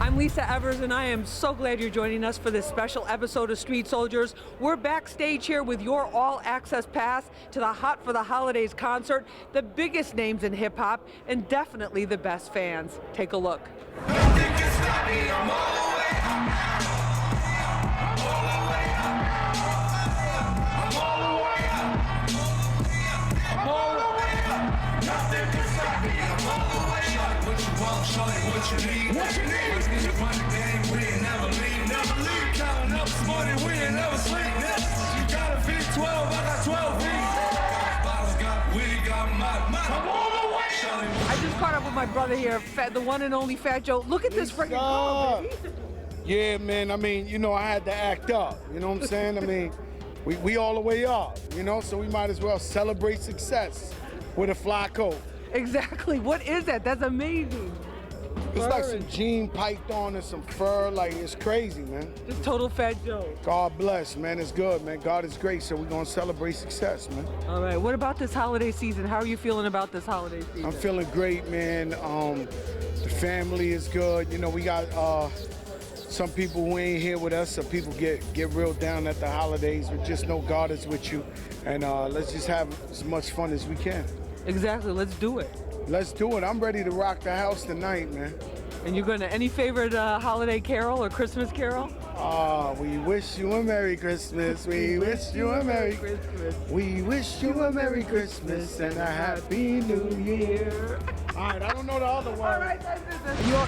I'm Lisa Evers, and I am so glad you're joining us for this special episode of Street Soldiers. We're backstage here with your all-access pass to the Hot for the Holidays concert, the biggest names in hip-hop, and definitely the best fans. Take a look. What you need? What you need? You run the game, we ain't never leave, never leave. Counting up this money, we ain't never sleep. You got a V12, I got 12 V's. Bottles got weed, got my. Come on away. I just caught up with my brother here, the one and only Fat Joe. Look at this freaking girl, baby. Yeah, man, I mean, you know, I had to act up. You know what I'm saying? I mean, we all the way up, you know, so we might as well celebrate success with a fly coat. Exactly. What is that? That's amazing. It's like some jean python and some fur. Like, it's crazy, man. Just total Fat Joe. God bless, man. It's good, man. God is great, so we're going to celebrate success, man. All right. What about this holiday season? How are you feeling about this holiday season? I'm feeling great, man. The family is good. You know, we got some people who ain't here with us, so people get real down at the holidays, but just know God is with you. And let's just have as much fun as we can. Exactly. Let's do it. Let's do it. I'm ready to rock the house tonight, man. And you're gonna, any favorite holiday carol or Christmas carol? We wish you a Merry Christmas. We wish you a Merry Christmas. We wish you a Merry Christmas and a Happy New Year. All right, I don't know the other one. All right,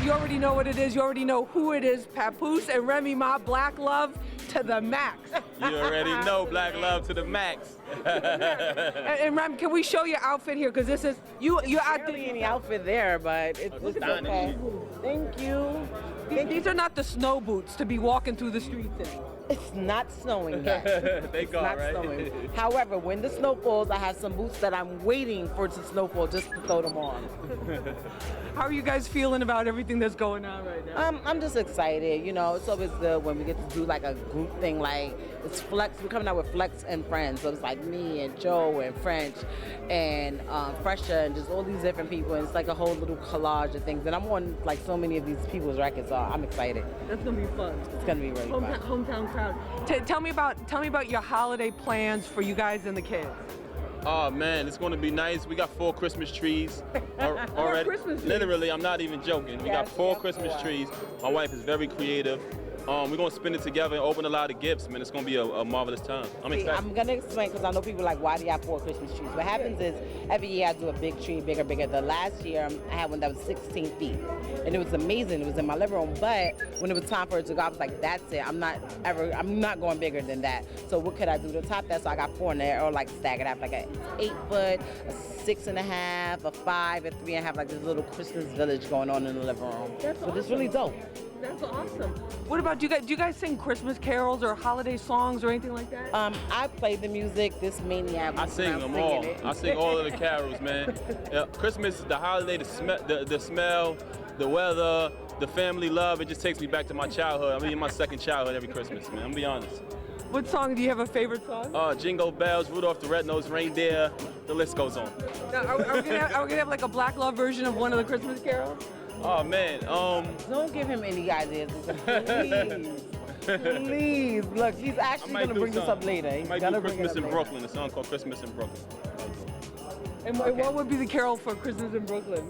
you already know what it is. You already know who it is. Papoose and Remy Ma, Black Love to the max. You already know Black Love to the max. and Rem, can we show your outfit here? Because this is, you're out there. Any outfit there, but it's okay. Thank you. These are not the snow boots to be walking through the streets in. It's not snowing yet. Thank God, right? Snowing. However, when the snow falls, I have some boots that I'm waiting for it to snowfall just to throw them on. How are you guys feeling about everything that's going on right now? I'm just excited. You know, it's always good when we get to do like a group thing. Like it's Flex. We're coming out with Flex and friends. So it's like me and Joe and French and Fresha and just all these different people. And it's like a whole little collage of things. And I'm on like so many of these people's records. So I'm excited. That's gonna be fun. It's gonna be really fun. Hometown crowd. Tell me about your holiday plans for you guys and the kids. Oh man, it's gonna be nice. We got 4 Christmas trees already. Christmas trees. Literally, I'm not even joking. We got 4 Christmas trees. My wife is very creative. We're gonna spend it together and open a lot of gifts, man. It's gonna be a marvelous time. I'm excited. I'm gonna explain because I know people are like, why do you have 4 Christmas trees? What happens is every year I do a big tree, bigger. The last year I had one that was 16 feet, and it was amazing. It was in my living room, but when it was time for it to go, I was like, that's it. I'm not going bigger than that. So what could I do to top that? So I got 4 in there, or like staggered. I have like an 8 foot, a 6.5, a 5, a 3.5, like this little Christmas village going on in the living room. That's so awesome. It's really dope. That's awesome. What about do you guys sing Christmas carols or holiday songs or anything like that? I play the music. This maniac. I sing them all. I sing all of the carols, man. Yeah, Christmas, the holiday, the smell, the weather, the family love. It just takes me back to my childhood. I'm in my second childhood every Christmas, man. I'm gonna be honest. What song, do you have a favorite song? Jingle Bells, Rudolph the Red-Nosed Reindeer, the list goes on. Now, are we gonna have like a Black Love version of one of the Christmas carols? Oh man, Don't give him any ideas. Please. Please. Look, he's actually going to bring this up later. He's might do Christmas in Brooklyn, a song called Christmas in Brooklyn. And what would be the carol for Christmas in Brooklyn?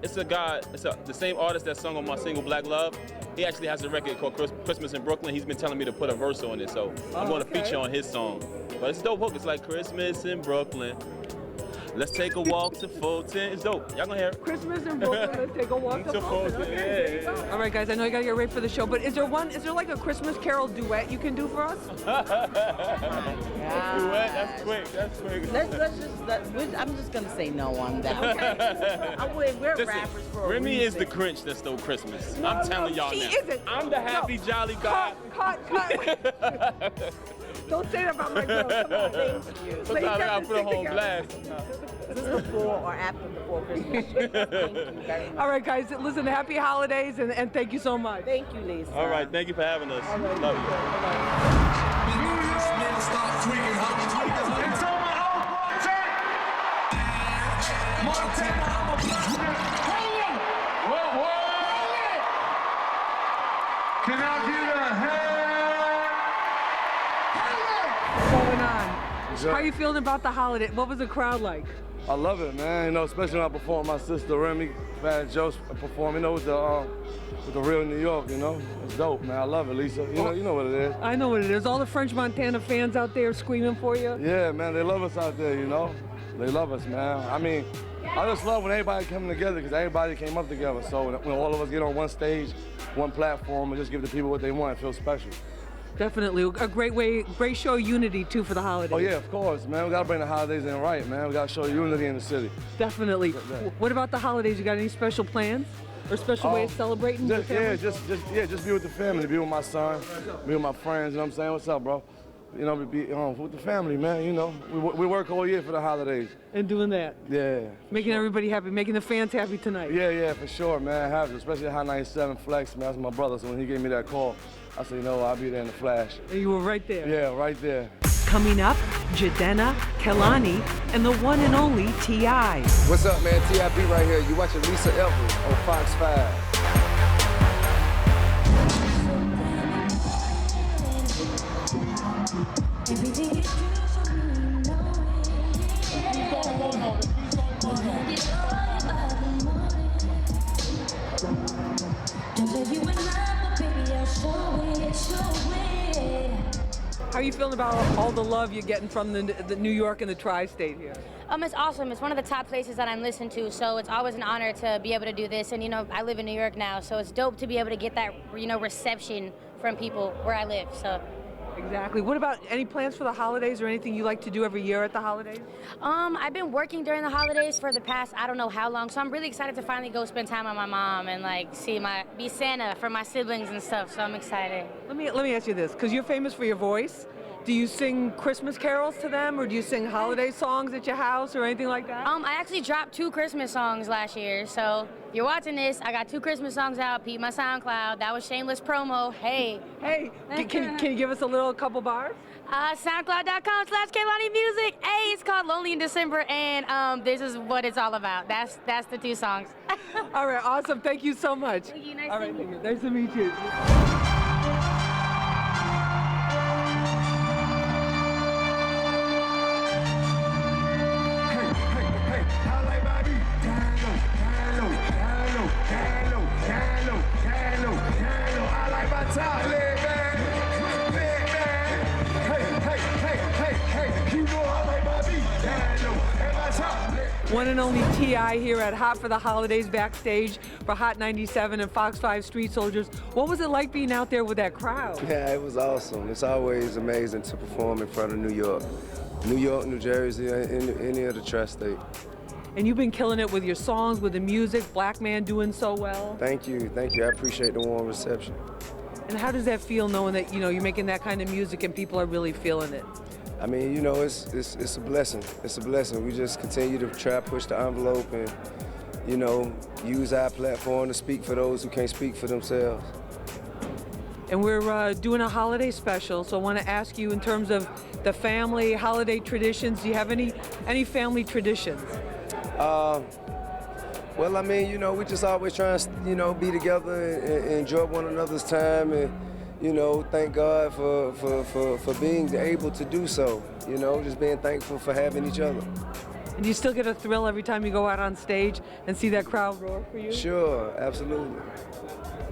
It's the same artist that sung on my single Black Love. He actually has a record called Christmas in Brooklyn. He's been telling me to put a verse on it, so I'm going to feature on his song. But it's a dope hook. It's like Christmas in Brooklyn. Let's take a walk to Fulton. It's dope. Y'all gonna hear it? Christmas in Brooklyn. Let's take a walk to Fulton. Okay, yeah. All right, guys. I know you gotta get ready for the show, but is there like a Christmas carol duet you can do for us? Duet? That's quick. I'm just gonna say no on that. Okay. We're rappers for a Remy is reason. the Grinch that stole Christmas. I'm telling y'all he now. isn't. I'm the happy, jolly guy. Cut. Don't say that about my girl. Come on. Thank you. Sometimes I gotta put her on blast. Is this before or after before Christmas? Thank you very much. All right, guys. Listen, happy holidays and thank you so much. Thank you, Lisa. All right, thank you for having us. All right. Love you. It's on my Montana, I'm a black man. Hold it! Can I get a hand? What's going on? What's How up? are you feeling about the holiday? What was the crowd like? I love it, man. You know, especially when I perform my sister Remy, Fat Joe perform. You know, with the real New York. You know, it's dope, man. I love it, Lisa. You know what it is. I know what it is. All the French Montana fans out there screaming for you. Yeah, man. They love us out there. You know, they love us, man. I mean, I just love when everybody coming together because everybody came up together. So when all of us get on one stage, one platform, and just give the people what they want, it feels special. Definitely a great show unity too for the holidays. Oh yeah, of course, man. We gotta bring the holidays in right, man. We gotta show unity in the city. Definitely. Yeah. What about the holidays? You got any special plans or special way of celebrating? Just, with yeah, family? just be with the family, be with my son, be with my friends. You know what I'm saying? What's up, bro? You know, be with the family, man. You know, we work all year for the holidays. And doing that. Yeah. Making everybody happy, making the fans happy tonight. Yeah, for sure, man. I have to, especially Hot 97 Flex, man. That's my brother. So when he gave me that call, I said, you know, I'll be there in the flash. And you were right there. Yeah, right there. Coming up, Jidenna, Kelani, and the one and only T.I. What's up, man? T.I.B. right here. You watching Lisa Evans on Fox 5. How are you feeling about all the love you're getting from the New York and the tri-state here? It's awesome. It's one of the top places that I'm listened to, so it's always an honor to be able to do this. And you know, I live in New York now, so it's dope to be able to get that, you know, reception from people where I live. So. Exactly. What about any plans for the holidays or anything you like to do every year at the holidays? I've been working during the holidays for the past I don't know how long, so I'm really excited to finally go spend time with my mom and like be Santa for my siblings and stuff. So I'm excited. Let me ask you this, because you're famous for your voice. Do you sing Christmas carols to them, or do you sing holiday songs at your house or anything like that? I actually dropped 2 Christmas songs last year, so if you're watching this, I got 2 Christmas songs out. Peep my SoundCloud. That was shameless promo. Hey. Hey, can you give us a couple bars? SoundCloud.com/Kehlani Music. Hey, it's called Lonely in December, and this is what it's all about. That's the 2 songs. All right, awesome. Thank you so much. Thank you. Nice All to right, meet you. nice to meet you. One and only T.I. here at Hot for the Holidays backstage for Hot 97 and Fox 5 Street Soldiers. What was it like being out there with that crowd? Yeah, it was awesome. It's always amazing to perform in front of New York, New Jersey, any other tri-state. And you've been killing it with your songs, with the music, Black Man doing so well. Thank you. I appreciate the warm reception. And how does that feel knowing that, you know, you're making that kind of music and people are really feeling it? I mean, you know, it's a blessing. It's a blessing. We just continue to try to push the envelope and, you know, use our platform to speak for those who can't speak for themselves. And we're doing a holiday special, so I want to ask you in terms of the family, holiday traditions, do you have any family traditions? Well, I mean, you know, we just always try to, you know, be together and enjoy one another's time and, you know, thank God for being able to do so. You know, just being thankful for having each other. And do you still get a thrill every time you go out on stage and see that crowd roar for you? Sure, absolutely.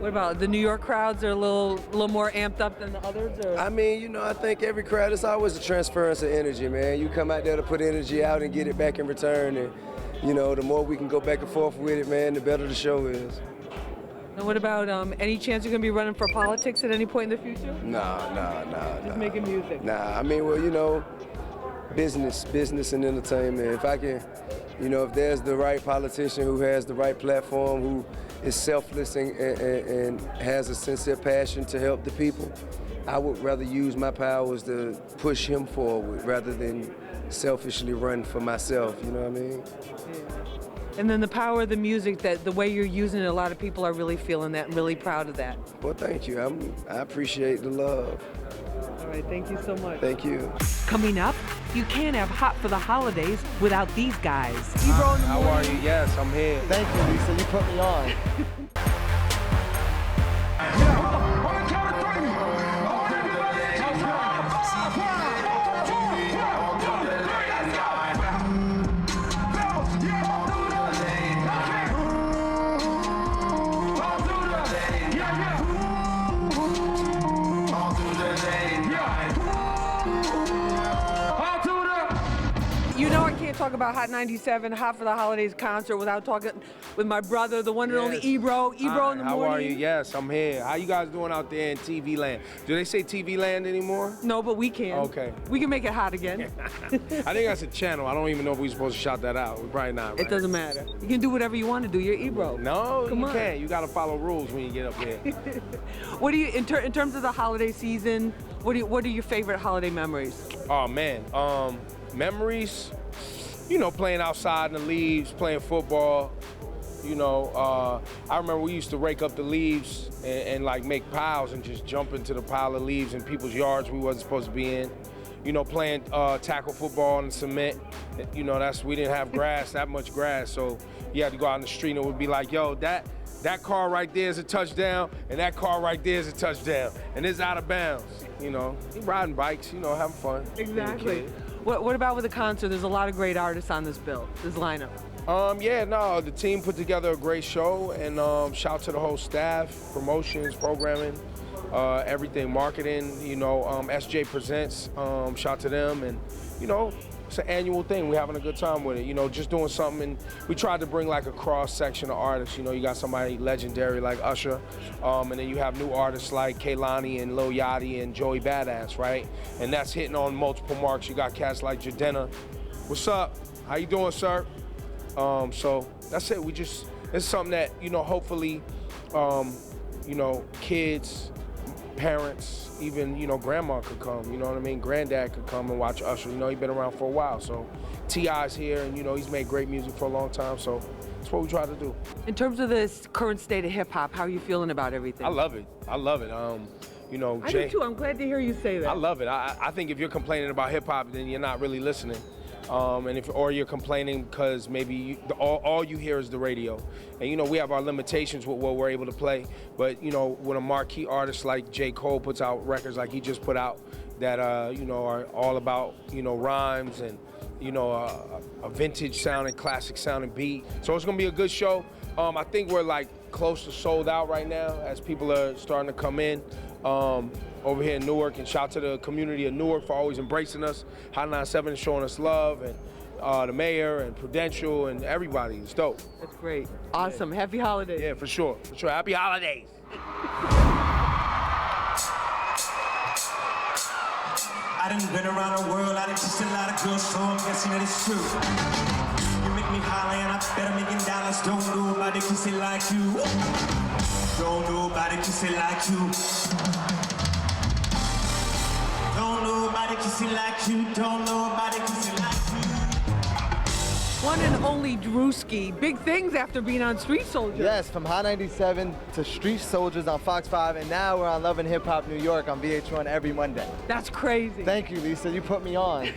What about the New York crowds? Are a little more amped up than the others? Or? I mean, you know, I think every crowd, it's always a transference of energy, man. You come out there to put energy out and get it back in return. And, you know, the more we can go back and forth with it, man, the better the show is. And what about any chance you're going to be running for politics at any point in the future? Nah. Just making music. Nah, I mean, well, you know, business and entertainment. If I can, you know, if there's the right politician who has the right platform, who is selfless and has a sincere passion to help the people, I would rather use my powers to push him forward rather than selfishly run for myself, you know what I mean? Yeah. And then the power of the music, that the way you're using it, a lot of people are really feeling that and really proud of that. Well, thank you. I appreciate the love. All right, thank you so much. Thank you. Coming up, you can't have Hot for the Holidays without these guys. How are you? Yes, I'm here. Thank you, Lisa. You put me on. Yeah, All through the day and night. All through the... You know I can't talk about Hot 97, Hot for the Holidays concert without talking with my brother, the one and only Ebro. Ebro in the morning. How are you? Yes, I'm here. How you guys doing out there in TV land? Do they say TV land anymore? No, but we can. Okay. We can make it hot again. I think that's a channel. I don't even know if we're supposed to shout that out. We're probably not, right? It doesn't matter. You can do whatever you want to do. You're Ebro. No, Come you on. can't. You got to follow rules when you get up here. What do you, in terms of the holiday season, what are your favorite holiday memories? Oh, man. Memories, you know, playing outside in the leaves, playing football. You know, I remember we used to rake up the leaves and like make piles and just jump into the pile of leaves in people's yards we wasn't supposed to be in. You know, playing tackle football on the cement. You know, we didn't have grass, that much grass, so you had to go out in the street and it would be like, yo, that car right there is a touchdown, and that car right there is a touchdown, and it's out of bounds. You know, riding bikes, you know, having fun. Exactly. What about with the concert? There's a lot of great artists on this lineup. Yeah, no, the team put together a great show, and shout to the whole staff, promotions, programming, everything, marketing, you know, SJ Presents, shout to them, and, you know, it's an annual thing. We're having a good time with it, you know, just doing something, and we tried to bring like a cross-section of artists. You know, you got somebody legendary like Usher, and then you have new artists like Kehlani and Lil Yachty and Joey Badass, right? And that's hitting on multiple marks. You got cats like Jadena. What's up? How you doing, sir? So that's it. It's something that, you know, hopefully, you know, kids, parents, even, you know, grandma could come, you know what I mean? Granddad could come and watch Usher. You know, he's been around for a while, so T.I.'s here, and, you know, he's made great music for a long time, so that's what we try to do. In terms of this current state of hip-hop, how are you feeling about everything? I love it. You know, I do too. I'm glad to hear you say that. I love it. I think if you're complaining about hip-hop, then you're not really listening. Or you're complaining because maybe all you hear is the radio. And, you know, we have our limitations with what we're able to play. But, you know, when a marquee artist like J. Cole puts out records like he just put out that, you know, are all about, you know, rhymes and, you know, a vintage sounding, classic sounding beat. So it's going to be a good show. I think we're, like, close to sold out right now as people are starting to come in. Over here in Newark, and shout to the community of Newark for always embracing us. Hot 97 is showing us love, and the mayor and Prudential and everybody. It's dope. That's great. Awesome. Yeah. Happy holidays. Yeah, for sure. For sure. Happy holidays. I done been around the world, I done kissed a lot of girls, so I'm guessing that it's true. You make me holler and I bet $1 million. Don't nobody kiss it like you. Don't nobody kiss it like you. Don't nobody kiss it like you. Don't nobody kiss it like you. One and only Drewski. Big things after being on Street Soldiers. Yes, from Hot 97 to Street Soldiers on Fox 5, and now we're on Love and Hip Hop New York on VH1 every Monday. That's crazy. Thank you, Lisa. You put me on.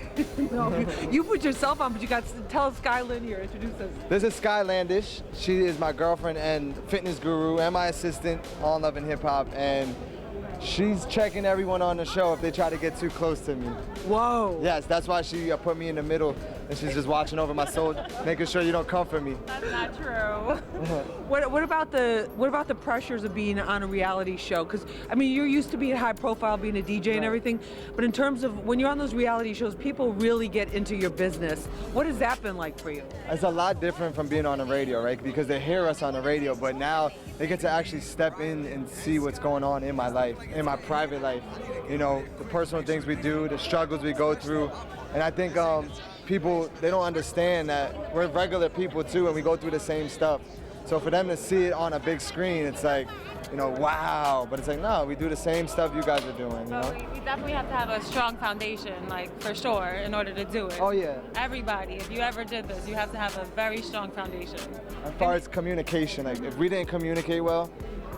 No, you put yourself on, but you got to tell Sky Lynn here. Introduce us. This is Sky Landish. She is my girlfriend and fitness guru and my assistant on Love and Hip Hop, and she's checking everyone on the show if they try to get too close to me. Whoa. Yes, that's why she put me in the middle, and she's just watching over my soul, making sure you don't come for me. That's not true. What about the pressures of being on a reality show? Because I mean, you're used to being high profile, being a DJ and everything, but in terms of when you're on those reality shows, people really get into your business. What has that been like for you? It's a lot different from being on the radio, right? Because they hear us on the radio, but now they get to actually step in and see what's going on in my life, in my private life. You know, the personal things we do, the struggles we go through. And I think people, they don't understand that we're regular people too, and we go through the same stuff. So for them to see it on a big screen, it's like, you know, wow. But it's like, no, we do the same stuff you guys are doing, you know? We definitely have to have a strong foundation, like, for sure, in order to do it. Oh, yeah. Everybody, if you ever did this, you have to have a very strong foundation. As far as communication, like, if we didn't communicate well,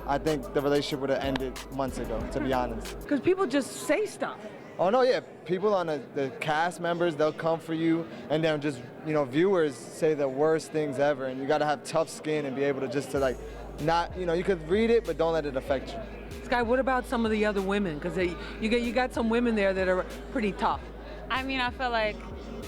I think the relationship would have ended months ago, to be honest. Because people just say stuff. Oh, no, yeah. People on the cast members, they'll come for you, and then just, you know, viewers say the worst things ever, and you got to have tough skin and be able to just to, like, not, you know, you could read it, but don't let it affect you. Sky, what about some of the other women? Because you got some women there that are pretty tough. I mean, I feel like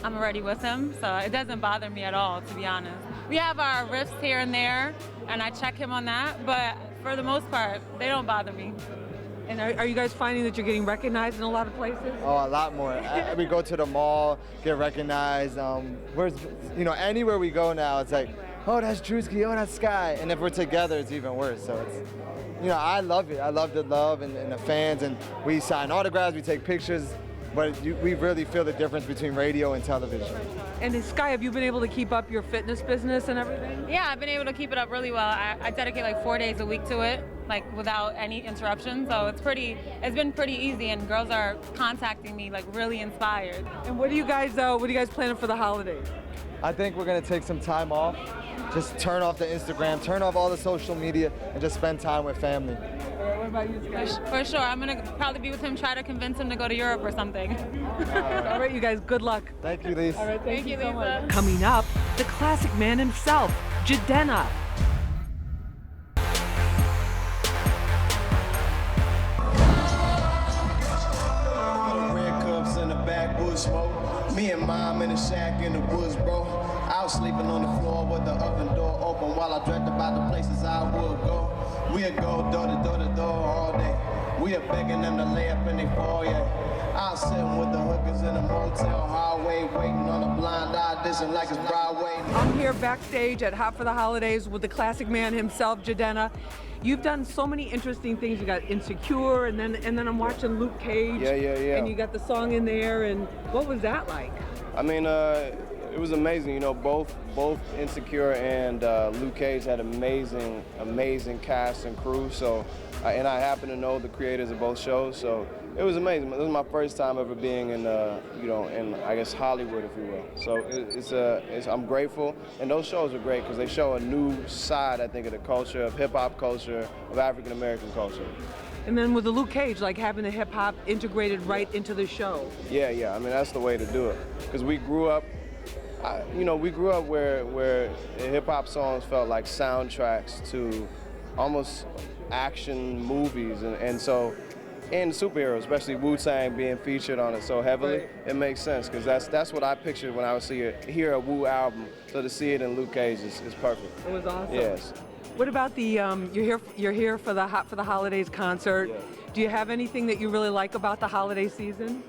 I'm already with him, so it doesn't bother me at all, to be honest. We have our riffs here and there, and I check him on that, but for the most part, they don't bother me. And are you guys finding that you're getting recognized in a lot of places? Oh, a lot more. We go to the mall, get recognized. Anywhere we go now, it's like, oh, that's Drewski, oh, that's Sky. And if we're together, it's even worse. So it's, I love it. I love the love and the fans, and we sign autographs, we take pictures, but we really feel the difference between radio and television. And Sky, have you been able to keep up your fitness business and everything? Yeah, I've been able to keep it up really well. I dedicate like 4 days a week to it, like without any interruption. So it's been pretty easy, and girls are contacting me like really inspired. And what are you guys planning for the holidays? I think we're gonna take some time off, just turn off the Instagram, turn off all the social media, and just spend time with family. What about you, Sky? For sure, I'm gonna probably be with him, try to convince him to go to Europe or something. All right, you guys, good luck. Thank you, Lisa. All right, thank you so Lisa. much. Coming up, the classic man himself, Jidenna. Red cups in the backwoods smoke. Me and mom in the shack in the woods, bro. I was sleeping on the floor with the oven door open while I dreamt about the places I would go. We'd go door to door to door all day. We are begging them to lay up in their foyer. I was sitting with the hookers in the motel hallway, waiting on a blind audition like it's Broadway. I'm here backstage at Hot for the Holidays with the classic man himself, Jidenna. You've done so many interesting things. You got Insecure, and then I'm watching Luke Cage. Yeah. And you got the song in there. And what was that like? I mean, it was amazing. Both Insecure and Luke Cage had amazing cast and crew. So, and I happen to know the creators of both shows. So it was amazing. This was my first time ever being in, in I guess Hollywood, if you will. So I'm grateful. And those shows are great because they show a new side, I think, of the culture, of hip hop culture, of African American culture. And then with the Luke Cage, like having the hip hop integrated right into the show. Yeah. I mean, that's the way to do it. Because we grew up, where hip hop songs felt like soundtracks to almost action movies, and so in superheroes, especially Wu-Tang being featured on it so heavily, right. It makes sense because that's what I pictured when I would hear a Wu album. So to see it in Luke Cage is perfect. It was awesome. Yes. What about the you're here for the Hot for the Holidays concert? Yeah. Do you have anything that you really like about the holiday season?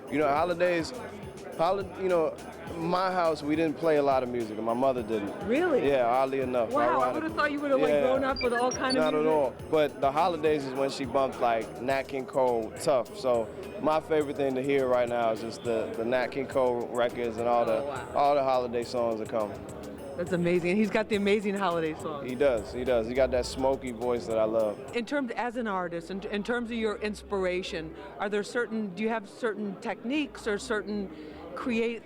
My house, we didn't play a lot of music, and my mother didn't. Really? Yeah, oddly enough. Wow, I would have thought you would have grown up with all kind of music. Not at all. But the holidays is when she bumped like Nat King Cole, Tough. So my favorite thing to hear right now is just the Nat King Cole records and all the holiday songs that come. That's amazing. And he's got the amazing holiday songs. He does. He got that smoky voice that I love. In terms, as an artist, in terms of your inspiration, do you have certain techniques or certain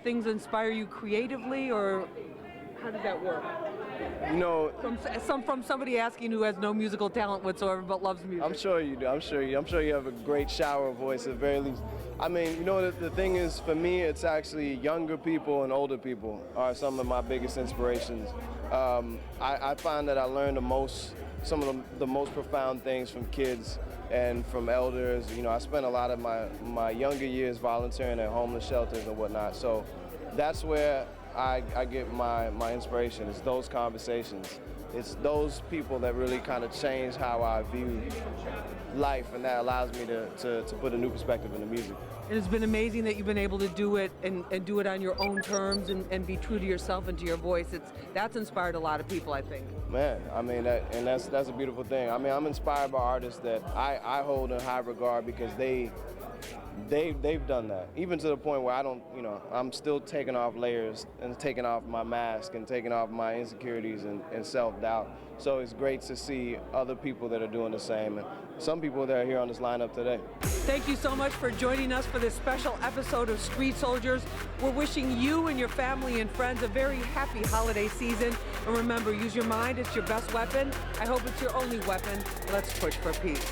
things that inspire you creatively, or how does that work? From somebody asking who has no musical talent whatsoever but loves music. I'm sure you do. I'm sure you have a great shower voice at the very least. I mean, the thing is, for me, it's actually younger people and older people are some of my biggest inspirations. I find that I learn some of the most profound things from kids and from elders. I spent a lot of my younger years volunteering at homeless shelters and whatnot. So that's where I get my inspiration. It's those conversations. It's those people that really kind of change how I view life, and that allows me to put a new perspective in the music. And it's been amazing that you've been able to do it and do it on your own terms and be true to yourself and to your voice. That's inspired a lot of people, I think. Man, I mean, that's a beautiful thing. I mean, I'm inspired by artists that I hold in high regard because they've done that. Even to the point where I'm still taking off layers and taking off my mask and taking off my insecurities and self-doubt. So it's great to see other people that are doing the same, and some people that are here on this lineup today. Thank you so much for joining us for this special episode of Street Soldiers. We're wishing you and your family and friends a very happy holiday season. And remember, use your mind, it's your best weapon. I hope it's your only weapon. Let's push for peace.